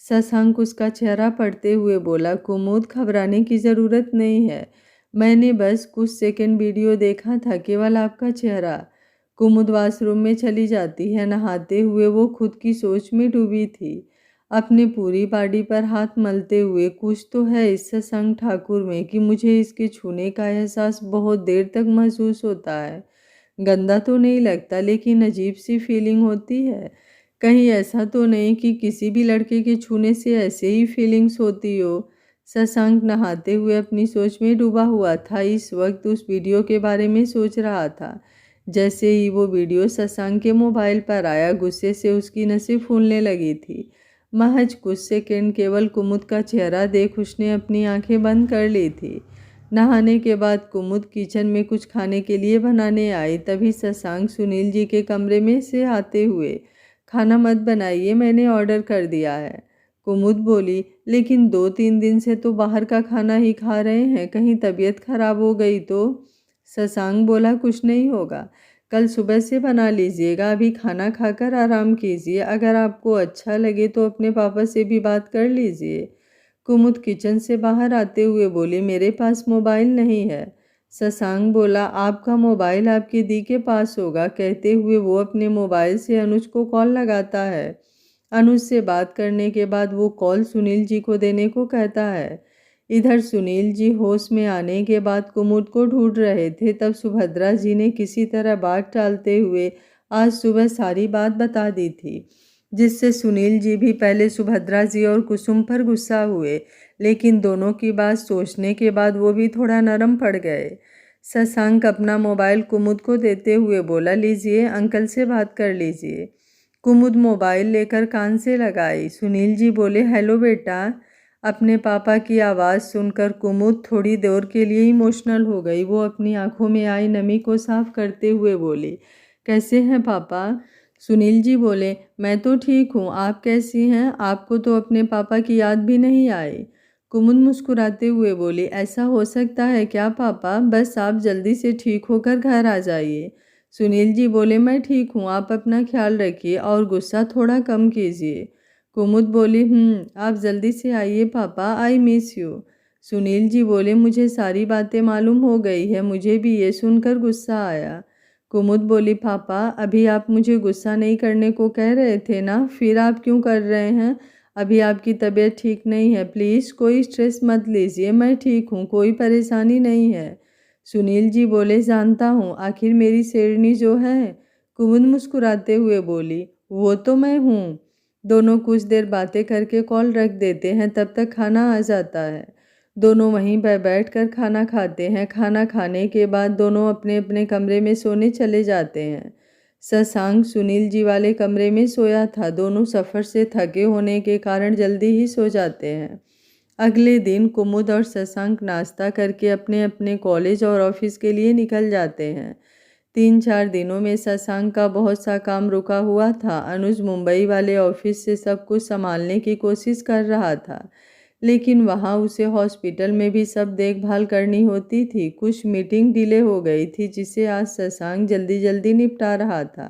शशांक उसका चेहरा पढ़ते हुए बोला, कुमुद, घबराने की ज़रूरत नहीं है। मैंने बस कुछ सेकंड वीडियो देखा था, केवल आपका चेहरा। कुमुद वॉशरूम में चली जाती है। नहाते हुए वो खुद की सोच में डूबी थी, अपने पूरी बॉडी पर हाथ मलते हुए। कुछ तो है इस शशांक ठाकुर में कि मुझे इसके छूने का एहसास बहुत देर तक महसूस होता है। गंदा तो नहीं लगता, लेकिन अजीब सी फीलिंग होती है। कहीं ऐसा तो नहीं कि किसी भी लड़के के छूने से ऐसे ही फीलिंग्स होती हो। शशांक नहाते हुए अपनी सोच में डूबा हुआ था। इस वक्त उस वीडियो के बारे में सोच रहा था। जैसे ही वो वीडियो शशांक के मोबाइल पर आया, गुस्से से उसकी नसें फूलने लगी थी। महज कुछ सेकंड केवल कुमुद का चेहरा देख उसने अपनी आंखें बंद कर ली थी। नहाने के बाद कुमुद किचन में कुछ खाने के लिए बनाने आई। तभी शशांक सुनील जी के कमरे में से आते हुए, खाना मत बनाइए, मैंने ऑर्डर कर दिया है। कुमुद बोली, लेकिन 2-3 दिन से तो बाहर का खाना ही खा रहे हैं, कहीं तबीयत खराब हो गई तो? शशांक बोला, कुछ नहीं होगा, कल सुबह से बना लीजिएगा, अभी खाना खाकर आराम कीजिए। अगर आपको अच्छा लगे तो अपने पापा से भी बात कर लीजिए। कुमुद किचन से बाहर आते हुए बोली, मेरे पास मोबाइल नहीं है। शशांक बोला, आपका मोबाइल आपकी दी के पास होगा। कहते हुए वो अपने मोबाइल से अनुज को कॉल लगाता है। अनुज से बात करने के बाद वो कॉल सुनील जी को देने को कहता है। इधर सुनील जी होश में आने के बाद कुमुद को ढूंढ रहे थे। तब सुभद्रा जी ने किसी तरह बात टालते हुए आज सुबह सारी बात बता दी थी, जिससे सुनील जी भी पहले सुभद्रा जी और कुसुम पर गुस्सा हुए, लेकिन दोनों की बात सोचने के बाद वो भी थोड़ा नरम पड़ गए। शशांक अपना मोबाइल कुमुद को देते हुए बोला, लीजिए, अंकल से बात कर लीजिए। कुमुद मोबाइल लेकर कान से लगाई। सुनील जी बोले, हेलो बेटा। अपने पापा की आवाज़ सुनकर कुमुद थोड़ी देर के लिए इमोशनल हो गई। वो अपनी आंखों में आई नमी को साफ करते हुए बोली, कैसे हैं पापा? सुनील जी बोले, मैं तो ठीक हूँ, आप कैसी हैं? आपको तो अपने पापा की याद भी नहीं आई। कुमुद मुस्कुराते हुए बोली, ऐसा हो सकता है क्या पापा? बस आप जल्दी से ठीक होकर घर आ जाइए। सुनील जी बोले, मैं ठीक हूँ, आप अपना ख्याल रखिए और गुस्सा थोड़ा कम कीजिए। कुमुद बोली, आप जल्दी से आइए पापा, I miss you. Sunil ji बोले, मुझे सारी बातें मालूम हो गई है, मुझे भी ये सुनकर गुस्सा आया। कुमुद बोली, पापा अभी आप मुझे गुस्सा नहीं करने को कह रहे थे ना, फिर आप क्यों कर रहे हैं? अभी आपकी तबीयत ठीक नहीं है, प्लीज़ कोई स्ट्रेस मत लीजिए, मैं ठीक हूँ, कोई परेशानी नहीं है। सुनील जी बोले, जानता हूँ, आखिर मेरी शेरनी जो है। कुमुद मुस्कुराते हुए बोली, वो तो मैं हूँ। दोनों कुछ देर बातें करके कॉल रख देते हैं, तब तक खाना आ जाता है। दोनों वहीं पर बैठकर खाना खाते हैं। खाना खाने के बाद दोनों अपने अपने कमरे में सोने चले जाते हैं। शशांक सुनील जी वाले कमरे में सोया था। दोनों सफ़र से थके होने के कारण जल्दी ही सो जाते हैं। अगले दिन कुमुद और शशांक नाश्ता करके अपने अपने कॉलेज और ऑफिस के लिए निकल जाते हैं। 3-4 दिनों में शशांक का बहुत सा काम रुका हुआ था। अनुज मुंबई वाले ऑफिस से सब कुछ संभालने की कोशिश कर रहा था, लेकिन वहाँ उसे हॉस्पिटल में भी सब देखभाल करनी होती थी। कुछ मीटिंग डिले हो गई थी, जिसे आज शशांक जल्दी जल्दी निपटा रहा था।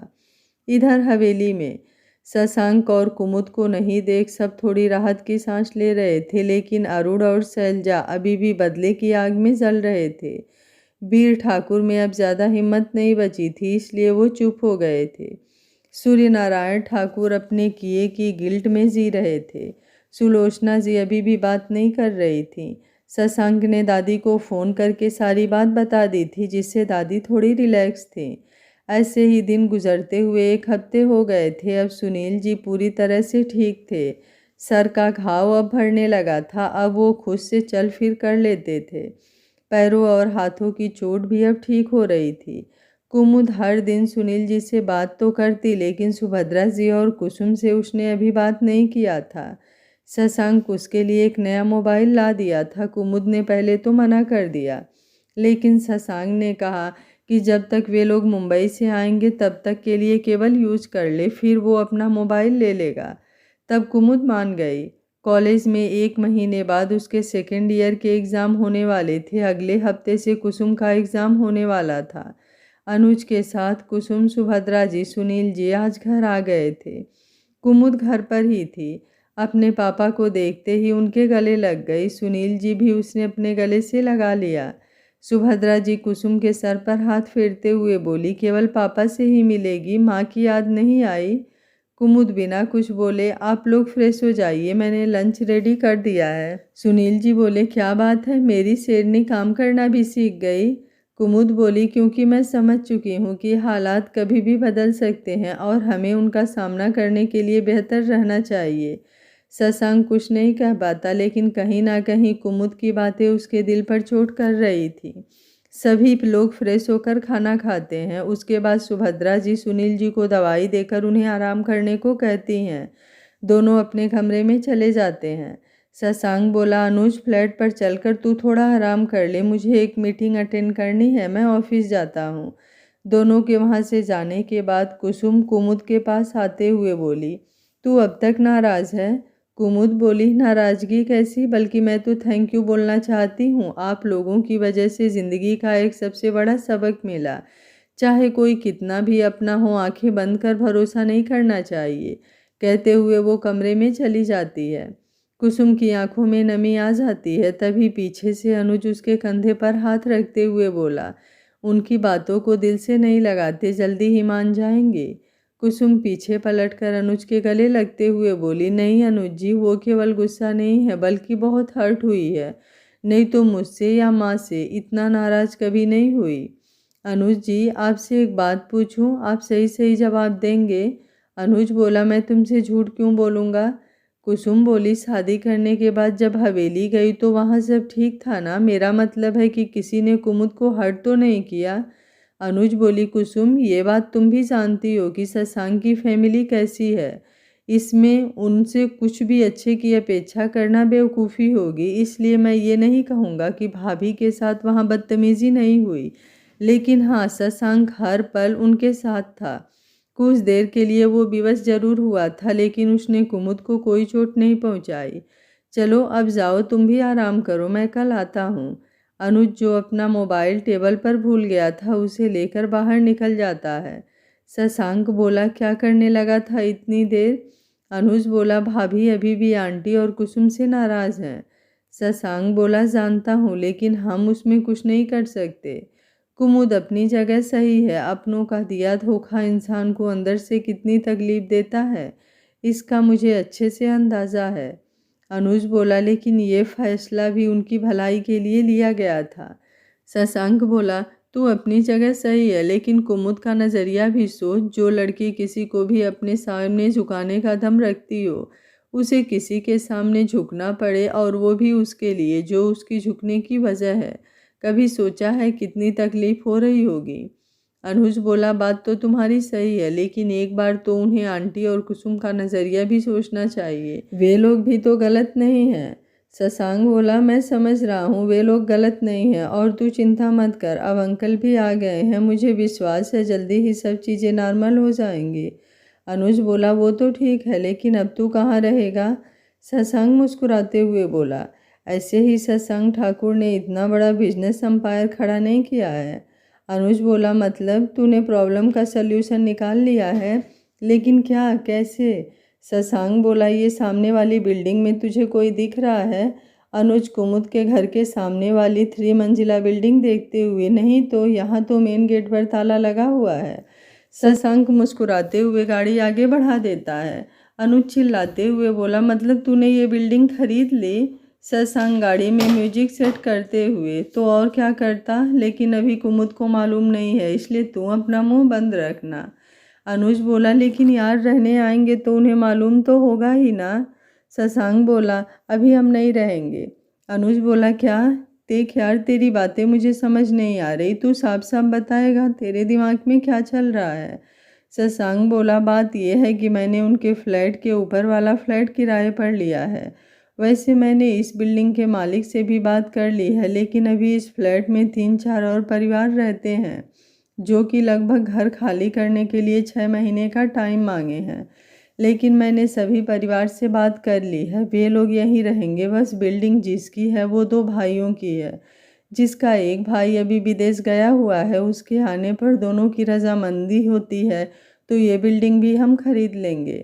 इधर हवेली में शशांक और कुमुद को नहीं देख सब थोड़ी राहत की सांस ले रहे थे, लेकिन अरुण और शैलजा अभी भी बदले की आग में जल रहे थे। वीर ठाकुर में अब ज़्यादा हिम्मत नहीं बची थी, इसलिए वो चुप हो गए थे। सूर्य नारायण ठाकुर अपने किए की गिल्ट में जी रहे थे। सुलोचना जी अभी भी बात नहीं कर रही थी। शशांक ने दादी को फ़ोन करके सारी बात बता दी थी, जिससे दादी थोड़ी रिलैक्स थी। ऐसे ही दिन गुजरते हुए 1 हफ्ते हो गए थे। अब सुनील जी पूरी तरह से ठीक थे। सर का घाव अब भरने लगा था। अब वो खुद से चल फिर कर लेते थे। पैरों और हाथों की चोट भी अब ठीक हो रही थी। कुमुद हर दिन सुनील जी से बात तो करती, लेकिन सुभद्रा जी और कुसुम से उसने अभी बात नहीं किया था। शशांक उसके लिए एक नया मोबाइल ला दिया था। कुमुद ने पहले तो मना कर दिया, लेकिन शशांक ने कहा कि जब तक वे लोग मुंबई से आएंगे तब तक के लिए केवल यूज कर ले, फिर वो अपना मोबाइल ले लेगा। तब कुमुद मान गई। कॉलेज में 1 महीने बाद उसके सेकेंड ईयर के एग्ज़ाम होने वाले थे। अगले हफ्ते से कुसुम का एग्ज़ाम होने वाला था। अनुज के साथ कुसुम, सुभद्रा जी, सुनील जी आज घर आ गए थे। कुमुद घर पर ही थी। अपने पापा को देखते ही उनके गले लग गई। सुनील जी भी उसने अपने गले से लगा लिया। सुभद्रा जी कुसुम के सर पर हाथ फेरते हुए बोली, केवल पापा से ही मिलेगी, माँ की याद नहीं आई? कुमुद बिना कुछ बोले, आप लोग फ्रेश हो जाइए, मैंने लंच रेडी कर दिया है। सुनील जी बोले, क्या बात है, मेरी शेरनी काम करना भी सीख गई? कुमुद बोली, क्योंकि मैं समझ चुकी हूँ कि हालात कभी भी बदल सकते हैं और हमें उनका सामना करने के लिए बेहतर रहना चाहिए। शशांक कुछ नहीं कह पाता, लेकिन कहीं ना कहीं कुमुद की बातें उसके दिल पर चोट कर रही थी। सभी लोग फ्रेश होकर खाना खाते हैं। उसके बाद सुभद्रा जी सुनील जी को दवाई देकर उन्हें आराम करने को कहती हैं। दोनों अपने कमरे में चले जाते हैं। शशांक बोला, अनुज फ्लैट पर चलकर तू थोड़ा आराम कर ले, मुझे एक मीटिंग अटेंड करनी है, मैं ऑफिस जाता हूँ। दोनों के वहाँ से जाने के बाद कुसुम कुमुद के पास आते हुए बोली, तू अब तक नाराज़ है? कुमुद बोली, नाराज़गी कैसी, बल्कि मैं तो थैंक यू बोलना चाहती हूँ। आप लोगों की वजह से ज़िंदगी का एक सबसे बड़ा सबक मिला। चाहे कोई कितना भी अपना हो, आंखें बंद कर भरोसा नहीं करना चाहिए। कहते हुए वो कमरे में चली जाती है। कुसुम की आंखों में नमी आ जाती है। तभी पीछे से अनुज उसके कंधे पर हाथ रखते हुए बोला, उनकी बातों को दिल से नहीं लगाते, जल्दी ही मान जाएंगे। कुसुम पीछे पलटकर अनुज के गले लगते हुए बोली, नहीं अनुज जी, वो केवल गुस्सा नहीं है, बल्कि बहुत हर्ट हुई है। नहीं तो मुझसे या माँ से इतना नाराज कभी नहीं हुई। अनुज जी, आपसे एक बात पूछूं, आप सही सही जवाब देंगे? अनुज बोला, मैं तुमसे झूठ क्यों बोलूँगा? कुसुम बोली, शादी करने के बाद जब हवेली गई तो वहाँ सब ठीक था ना? मेरा मतलब है कि किसी ने कुमुद को हर्ट तो नहीं किया? अनुज बोली, कुसुम, ये बात तुम भी जानती हो कि शशांक की फैमिली कैसी है। इसमें उनसे कुछ भी अच्छे की अपेक्षा करना बेवकूफ़ी होगी। इसलिए मैं ये नहीं कहूँगा कि भाभी के साथ वहाँ बदतमीज़ी नहीं हुई, लेकिन हाँ, शशांक हर पल उनके साथ था। कुछ देर के लिए वो विवश जरूर हुआ था, लेकिन उसने कुमुद को कोई चोट नहीं पहुँचाई। चलो अब जाओ, तुम भी आराम करो, मैं कल आता हूँ। अनुज, जो अपना मोबाइल टेबल पर भूल गया था, उसे लेकर बाहर निकल जाता है। शशांक बोला, क्या करने लगा था इतनी देर? अनुज बोला, भाभी अभी भी आंटी और कुसुम से नाराज़ हैं। शशांक बोला, जानता हूँ, लेकिन हम उसमें कुछ नहीं कर सकते। कुमुद अपनी जगह सही है। अपनों का दिया धोखा इंसान को अंदर से कितनी तकलीफ देता है, इसका मुझे अच्छे से अंदाज़ा है। अनुज बोला, लेकिन ये फैसला भी उनकी भलाई के लिए लिया गया था। शशांक बोला, तू अपनी जगह सही है, लेकिन कुमुद का नज़रिया भी सोच। जो लड़की किसी को भी अपने सामने झुकाने का दम रखती हो, उसे किसी के सामने झुकना पड़े, और वो भी उसके लिए जो उसकी झुकने की वजह है, कभी सोचा है कितनी तकलीफ हो रही होगी? अनुज बोला, बात तो तुम्हारी सही है, लेकिन एक बार तो उन्हें आंटी और कुसुम का नज़रिया भी सोचना चाहिए। वे लोग भी तो गलत नहीं हैं। शशांक बोला, मैं समझ रहा हूँ, वे लोग गलत नहीं हैं, और तू चिंता मत कर, अब अंकल भी आ गए हैं, मुझे विश्वास है जल्दी ही सब चीज़ें नॉर्मल हो जाएंगी। अनुज बोला, वो तो ठीक है, लेकिन अब तू कहाँ रहेगा? शशांक मुस्कुराते हुए बोला, ऐसे ही शशांक ठाकुर ने इतना बड़ा बिजनेस एम्पायर खड़ा नहीं किया है। अनुज बोला, मतलब तूने प्रॉब्लम का सल्यूशन निकाल लिया है? लेकिन क्या, कैसे? शशांक बोला, ये सामने वाली बिल्डिंग में तुझे कोई दिख रहा है? अनुज कुमुद के घर के सामने वाली 3 मंजिला बिल्डिंग देखते हुए, नहीं तो यहाँ तो मेन गेट पर ताला लगा हुआ है। शशांक मुस्कुराते हुए गाड़ी आगे बढ़ा देता है। अनुज चिल्लाते हुए बोला, मतलब तूने ये बिल्डिंग खरीद ली? शशांक गाड़ी में म्यूजिक सेट करते हुए, तो और क्या करता, लेकिन अभी कुमुद को मालूम नहीं है, इसलिए तू अपना मुंह बंद रखना। अनुज बोला, लेकिन यार रहने आएंगे तो उन्हें मालूम तो होगा ही ना। शशांक बोला, अभी हम नहीं रहेंगे। अनुज बोला, क्या? देख यार, तेरी बातें मुझे समझ नहीं आ रही, तू साफ साफ बताएगा तेरे दिमाग में क्या चल रहा है? शशांक बोला, बात यह है कि मैंने उनके फ्लैट के ऊपर वाला फ्लैट किराए पर लिया है। वैसे मैंने इस बिल्डिंग के मालिक से भी बात कर ली है, लेकिन अभी इस फ्लैट में 3-4 और परिवार रहते हैं, जो कि लगभग घर खाली करने के लिए 6 महीने का टाइम मांगे हैं। लेकिन मैंने सभी परिवार से बात कर ली है, वे लोग यहीं रहेंगे। बस बिल्डिंग जिसकी है वो 2 भाइयों की है, जिसका एक भाई अभी विदेश गया हुआ है। उसके आने पर दोनों की रजामंदी होती है तो ये बिल्डिंग भी हम खरीद लेंगे।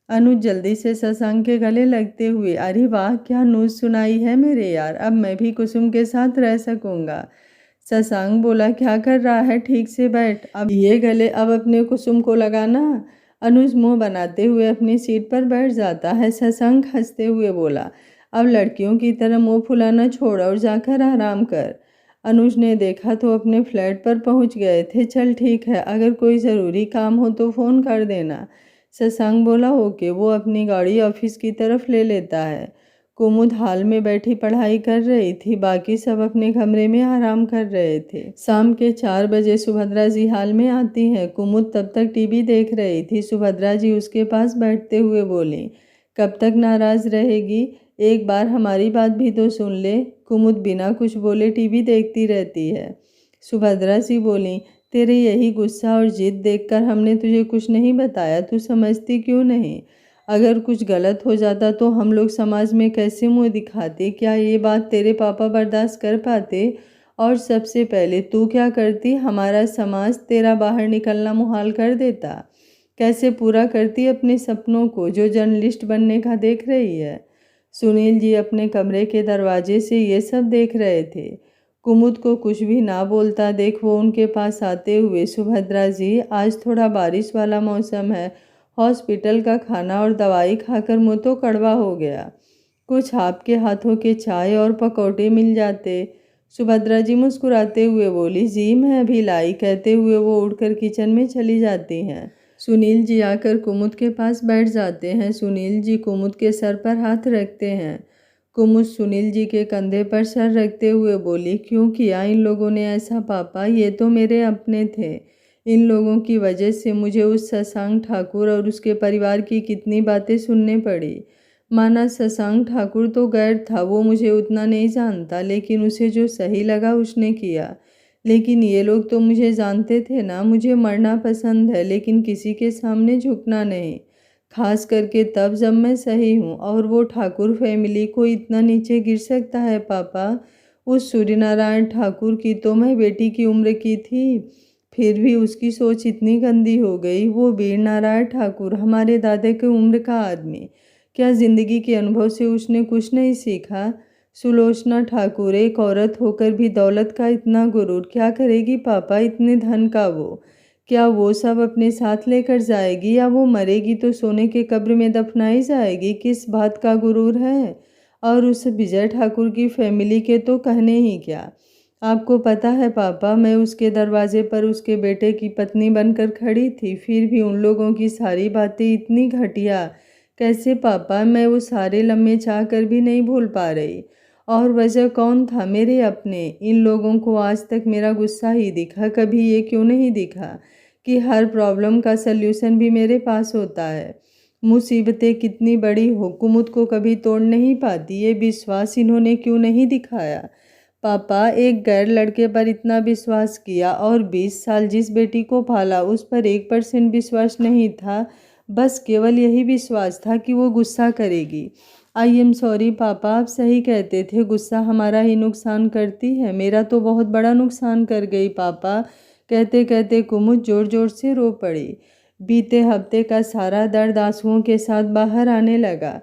अनुज जल्दी से शशांक के गले लगते हुए, अरे वाह, क्या न्यूज़ सुनाई है मेरे यार, अब मैं भी कुसुम के साथ रह सकूँगा। शशांक बोला, क्या कर रहा है, ठीक से बैठ, अब ये गले अब अपने कुसुम को लगाना। अनुज मुंह बनाते हुए अपनी सीट पर बैठ जाता है। शशांक हंसते हुए बोला, अब लड़कियों की तरह मुंह फुलाना छोड़ और जाकर आराम कर। अनुज ने देखा तो अपने फ्लैट पर पहुंच गए थे। चल ठीक है, अगर कोई ज़रूरी काम हो तो फ़ोन कर देना। शशांक बोला ओके। वो अपनी गाड़ी ऑफिस की तरफ ले लेता है। कुमुद हॉल में बैठी पढ़ाई कर रही थी, बाकी सब अपने कमरे में आराम कर रहे थे। शाम के 4 बजे सुभद्रा जी हॉल में आती हैं। कुमुद तब तक टीवी देख रही थी। सुभद्रा जी उसके पास बैठते हुए बोली, कब तक नाराज रहेगी? एक बार हमारी बात भी तो सुन ले। कुमुद बिना कुछ बोले टीवी देखती रहती है। सुभद्रा जी बोली, तेरे यही गुस्सा और जिद देखकर हमने तुझे कुछ नहीं बताया, तू समझती क्यों नहीं? अगर कुछ गलत हो जाता तो हम लोग समाज में कैसे मुंह दिखाते? क्या ये बात तेरे पापा बर्दाश्त कर पाते? और सबसे पहले तू क्या करती? हमारा समाज तेरा बाहर निकलना मुहाल कर देता। कैसे पूरा करती अपने सपनों को जो जर्नलिस्ट बनने का देख रही है? सुनील जी अपने कमरे के दरवाजे से ये सब देख रहे थे। कुमुद को कुछ भी ना बोलता देख वो उनके पास आते हुए, सुभद्रा जी आज थोड़ा बारिश वाला मौसम है, हॉस्पिटल का खाना और दवाई खाकर मुँह तो कड़वा हो गया, कुछ आपके हाथों के चाय और पकौड़े मिल जाते। सुभद्रा जी मुस्कुराते हुए बोली, जी मैं अभी लाई, कहते हुए वो उठकर किचन में चली जाती हैं। सुनील जी आकर कुमुद के पास बैठ जाते हैं। सुनील जी कुमुद के सर पर हाथ रखते हैं। कुमुद सुनील जी के कंधे पर सर रखते हुए बोली, क्यों किया इन लोगों ने ऐसा पापा? ये तो मेरे अपने थे। इन लोगों की वजह से मुझे उस शशांक ठाकुर और उसके परिवार की कितनी बातें सुनने पड़ी। माना शशांक ठाकुर तो गैर था, वो मुझे उतना नहीं जानता, लेकिन उसे जो सही लगा उसने किया। लेकिन ये लोग तो मुझे जानते थे ना। मुझे मरना पसंद है, लेकिन किसी के सामने झुकना नहीं, खास करके तब जब मैं सही हूँ। और वो ठाकुर फैमिली को इतना नीचे गिर सकता है पापा? उस सूर्यनारायण ठाकुर की तो मैं बेटी की उम्र की थी, फिर भी उसकी सोच इतनी गंदी हो गई। वो वीर नारायण ठाकुर हमारे दादा की उम्र का आदमी, क्या जिंदगी के अनुभव से उसने कुछ नहीं सीखा? सुलोचना ठाकुर एक औरत होकर भी दौलत का इतना गुरूर, क्या करेगी पापा इतने धन का? वो क्या वो सब अपने साथ लेकर जाएगी, या वो मरेगी तो सोने के कब्र में दफनाई जाएगी? किस बात का गुरूर है? और उस विजय ठाकुर की फैमिली के तो कहने ही क्या। आपको पता है पापा, मैं उसके दरवाजे पर उसके बेटे की पत्नी बनकर खड़ी थी, फिर भी उन लोगों की सारी बातें इतनी घटिया। कैसे पापा? मैं वो सारे लम्हे चाह कर भी नहीं भूल पा रही। और वजह कौन था? मेरे अपने। इन लोगों को आज तक मेरा गुस्सा ही दिखा, कभी ये क्यों नहीं दिखा कि हर प्रॉब्लम का सल्यूशन भी मेरे पास होता है। मुसीबतें कितनी बड़ी हो, कुमुद को कभी तोड़ नहीं पाती। ये विश्वास इन्होंने क्यों नहीं दिखाया? पापा, एक गैर लड़के पर इतना विश्वास किया और 20 साल जिस बेटी को पाला उस पर 1% विश्वास नहीं था। बस केवल यही विश्वास था कि वो गुस्सा करेगी। आई एम सॉरी पापा, आप सही कहते थे, गुस्सा हमारा ही नुकसान करती है। मेरा तो बहुत बड़ा नुकसान कर गई पापा। कहते कहते कुमुद जोर जोर से रो पड़ी। बीते हफ्ते का सारा दर्द आंसुओं के साथ बाहर आने लगा।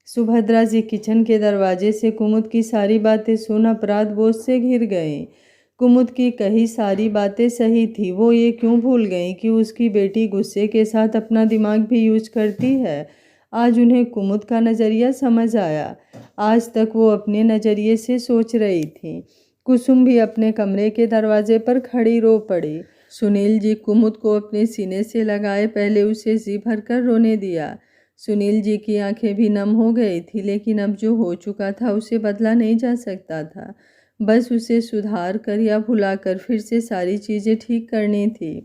सुभद्रा जी किचन के दरवाजे से कुमुद की सारी बातें सुन अपराध बोझ से घिर गईं। कुमुद की कही सारी बातें सही थी। वो ये क्यों भूल गई कि उसकी बेटी गुस्से के साथ अपना दिमाग भी यूज करती है। आज उन्हें कुमुद का नज़रिया समझ आया। आज तक वो अपने नज़रिए से सोच रही थी। कुसुम भी अपने कमरे के दरवाजे पर खड़ी रो पड़ी। सुनील जी कुमुद को अपने सीने से लगाए पहले उसे जी भरकर रोने दिया। सुनील जी की आंखें भी नम हो गई थी, लेकिन अब जो हो चुका था उसे बदला नहीं जा सकता था। बस उसे सुधार कर या भुलाकर फिर से सारी चीज़ें ठीक करनी थी।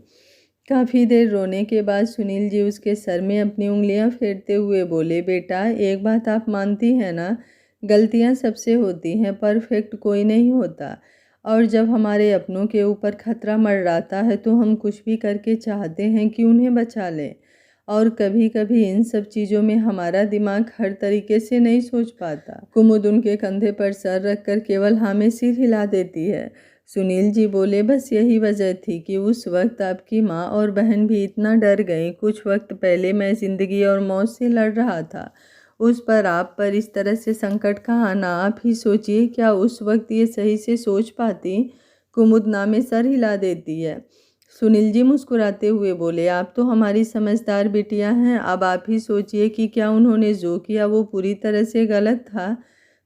काफ़ी देर रोने के बाद सुनील जी उसके सर में अपनी उंगलियां फेरते हुए बोले, बेटा एक बात आप मानती हैं ना, गलतियां सबसे होती हैं, परफेक्ट कोई नहीं होता। और जब हमारे अपनों के ऊपर खतरा मंडराता है तो हम कुछ भी करके चाहते हैं कि उन्हें बचा लें। और कभी कभी इन सब चीज़ों में हमारा दिमाग हर तरीके से नहीं सोच पाता। कुमुद उनके कंधे पर सर रखकर केवल हाँ में सिर हिला देती है। सुनील जी बोले, बस यही वजह थी कि उस वक्त आपकी माँ और बहन भी इतना डर गई। कुछ वक्त पहले मैं ज़िंदगी और मौत से लड़ रहा था, उस पर आप पर इस तरह से संकट का आना, आप ही सोचिए क्या उस वक्त ये सही से सोच पाती? कुमुद ना में सर हिला देती है। सुनील जी मुस्कुराते हुए बोले, आप तो हमारी समझदार बेटियां हैं, अब आप ही सोचिए कि क्या उन्होंने जो किया वो पूरी तरह से गलत था?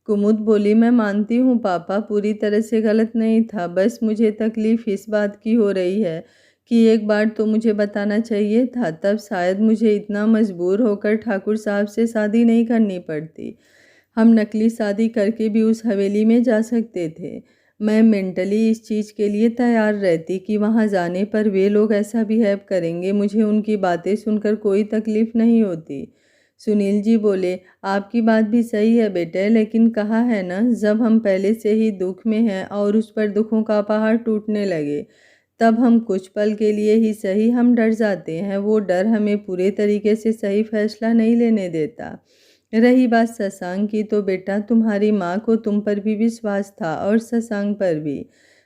कुमुद बोली, मैं मानती हूँ पापा, पूरी तरह से गलत नहीं था, बस मुझे तकलीफ़ इस बात की हो रही है कि एक बार तो मुझे बताना चाहिए था, तब शायद मुझे इतना मजबूर होकर ठाकुर साहब से शादी नहीं करनी पड़ती। हम नकली शादी करके भी उस हवेली में जा सकते थे। मैं मेंटली इस चीज़ के लिए तैयार रहती कि वहाँ जाने पर वे लोग ऐसा बिहेव करेंगे, मुझे उनकी बातें सुनकर कोई तकलीफ़ नहीं होती। सुनील जी बोले, आपकी बात भी सही है बेटे, लेकिन कहा है ना, जब हम पहले से ही दुख में हैं और उस पर दुखों का पहाड़ टूटने लगे, तब हम कुछ पल के लिए ही सही हम डर जाते हैं। वो डर हमें पूरे तरीके से सही फैसला नहीं लेने देता। रही बात शशांक की, तो बेटा तुम्हारी माँ को तुम पर भी विश्वास था और शशांक पर भी।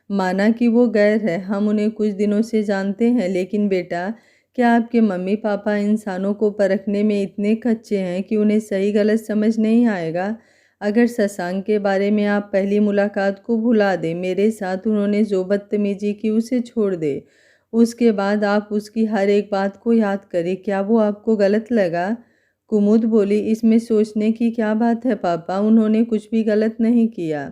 माना कि वो गैर है, हम उन्हें कुछ दिनों से जानते हैं, लेकिन बेटा क्या आपके मम्मी पापा इंसानों को परखने में इतने कच्चे हैं कि उन्हें सही गलत समझ नहीं आएगा? अगर शशांक के बारे में आप पहली मुलाकात को भुला दें, मेरे साथ उन्होंने जो बदतमीजी की उसे छोड़ दे, उसके बाद आप उसकी हर एक बात को याद करें, क्या वो आपको गलत लगा? कुमुद बोली, इसमें सोचने की क्या बात है पापा, उन्होंने कुछ भी गलत नहीं किया।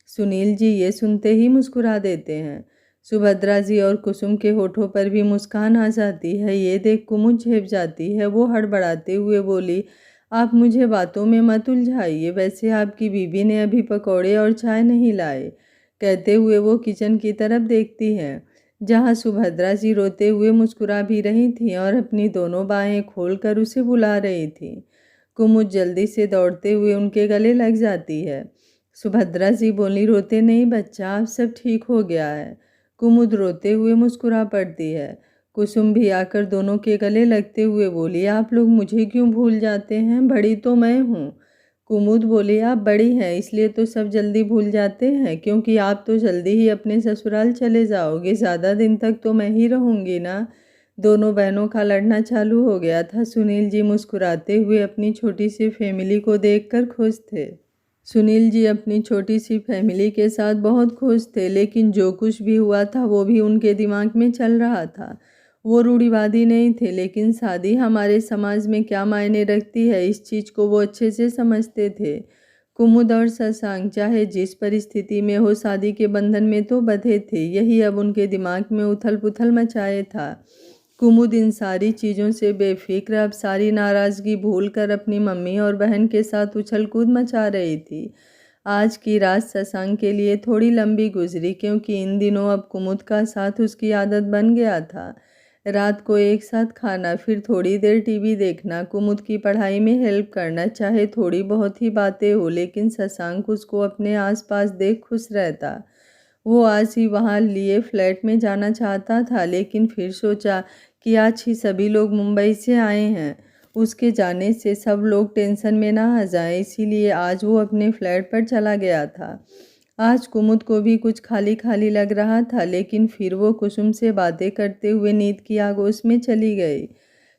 सुनील जी ये सुनते ही मुस्कुरा देते हैं। सुभद्रा जी और कुसुम के होठों पर भी मुस्कान आ जाती है। ये देख कुमुद झेप जाती है। वो हड़बड़ाते हुए बोली, आप मुझे बातों में मत उलझाइए, वैसे आपकी बीबी ने अभी पकौड़े और चाय नहीं लाए। कहते हुए वो किचन की तरफ देखती है, जहाँ सुभद्रा जी रोते हुए मुस्कुरा भी रही थीं और अपनी दोनों बाहें खोलकर उसे बुला रही थीं। कुमुद जल्दी से दौड़ते हुए उनके गले लग जाती है। सुभद्रा जी बोली, रोते नहीं बच्चा, अब सब ठीक हो गया है। कुमुद रोते हुए मुस्कुरा पड़ती है। कुसुम भी आकर दोनों के गले लगते हुए बोली, आप लोग मुझे क्यों भूल जाते हैं, बड़ी तो मैं हूँ। कुमुद बोली, आप बड़ी हैं इसलिए तो सब जल्दी भूल जाते हैं, क्योंकि आप तो जल्दी ही अपने ससुराल चले जाओगे, ज़्यादा दिन तक तो मैं ही रहूँगी ना। दोनों बहनों का लड़ना चालू हो गया था। सुनील जी मुस्कुराते हुए अपनी छोटी सी फैमिली को देखकर खुश थे। सुनील जी अपनी छोटी सी फैमिली के साथ बहुत खुश थे, लेकिन जो कुछ भी हुआ था वो भी उनके दिमाग में चल रहा था। वो रूढ़िवादी नहीं थे, लेकिन शादी हमारे समाज में क्या मायने रखती है इस चीज़ को वो अच्छे से समझते थे। कुमुद और शशांक चाहे जिस परिस्थिति में हो शादी के बंधन में तो बंधे थे, यही अब उनके दिमाग में उथल पुथल मचाए था। कुमुद इन सारी चीज़ों से बेफिक्र अब सारी नाराज़गी भूल कर अपनी मम्मी और बहन के साथ उछल कूद मचा रही थी। आज की रात शशांक के लिए थोड़ी लंबी गुजरी, क्योंकि इन दिनों अब कुमुद का साथ उसकी आदत बन गया था। रात को एक साथ खाना, फिर थोड़ी देर टीवी देखना, कुमुद की पढ़ाई में हेल्प करना, चाहे थोड़ी बहुत ही बातें हो, लेकिन शशांक उसको अपने आसपास देख खुश रहता। वो आज ही वहाँ लिए फ्लैट में जाना चाहता था, लेकिन फिर सोचा कि आज ही सभी लोग मुंबई से आए हैं, उसके जाने से सब लोग टेंशन में ना आ जाएं, इसीलिए आज वो अपने फ्लैट पर चला गया था। आज कुमुद को भी कुछ खाली खाली लग रहा था, लेकिन फिर वो कुसुम से बातें करते हुए नींद की आगोश में चली गई।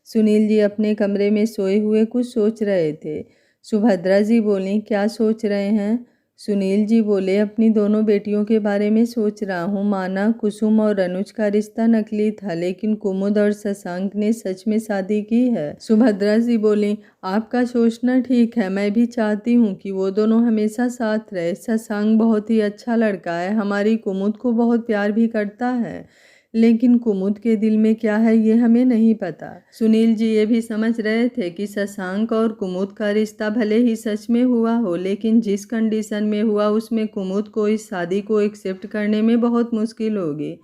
सुनील जी अपने कमरे में सोए हुए कुछ सोच रहे थे। सुभद्रा जी बोली, क्या सोच रहे हैं? सुनील जी बोले, अपनी दोनों बेटियों के बारे में सोच रहा हूँ। माना कुसुम और अनुज का रिश्ता नकली था, लेकिन कुमुद और शशांक ने सच में शादी की है। सुभद्रा जी बोली, आपका सोचना ठीक है, मैं भी चाहती हूँ कि वो दोनों हमेशा साथ रहे। शशांक बहुत ही अच्छा लड़का है, हमारी कुमुद को बहुत प्यार भी करता है, लेकिन कुमुद के दिल में क्या है ये हमें नहीं पता। सुनील जी ये भी समझ रहे थे कि शशांक और कुमुद का रिश्ता भले ही सच में हुआ हो, लेकिन जिस कंडीशन में हुआ उसमें कुमुद को इस शादी को एक्सेप्ट करने में बहुत मुश्किल होगी।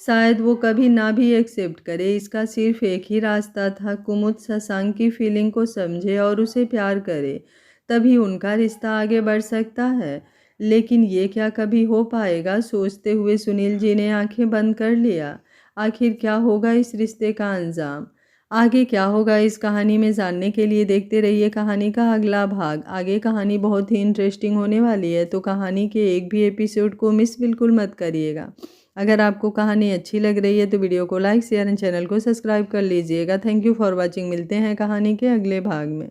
शायद वो कभी ना भी एक्सेप्ट करे। इसका सिर्फ एक ही रास्ता था, कुमुद शशांक की फीलिंग को समझे और उसे प्यार करे, तभी उनका रिश्ता आगे बढ़ सकता है। लेकिन ये क्या कभी हो पाएगा? सोचते हुए सुनील जी ने आंखें बंद कर लिया। आखिर क्या होगा इस रिश्ते का अंजाम? आगे क्या होगा इस कहानी में जानने के लिए देखते रहिए कहानी का अगला भाग। आगे कहानी बहुत ही इंटरेस्टिंग होने वाली है, तो कहानी के एक भी एपिसोड को मिस बिल्कुल मत करिएगा। अगर आपको कहानी अच्छी लग रही है तो वीडियो को लाइक शेयर एंड चैनल को सब्सक्राइब कर लीजिएगा। Thank you for watching. मिलते हैं कहानी के अगले भाग में।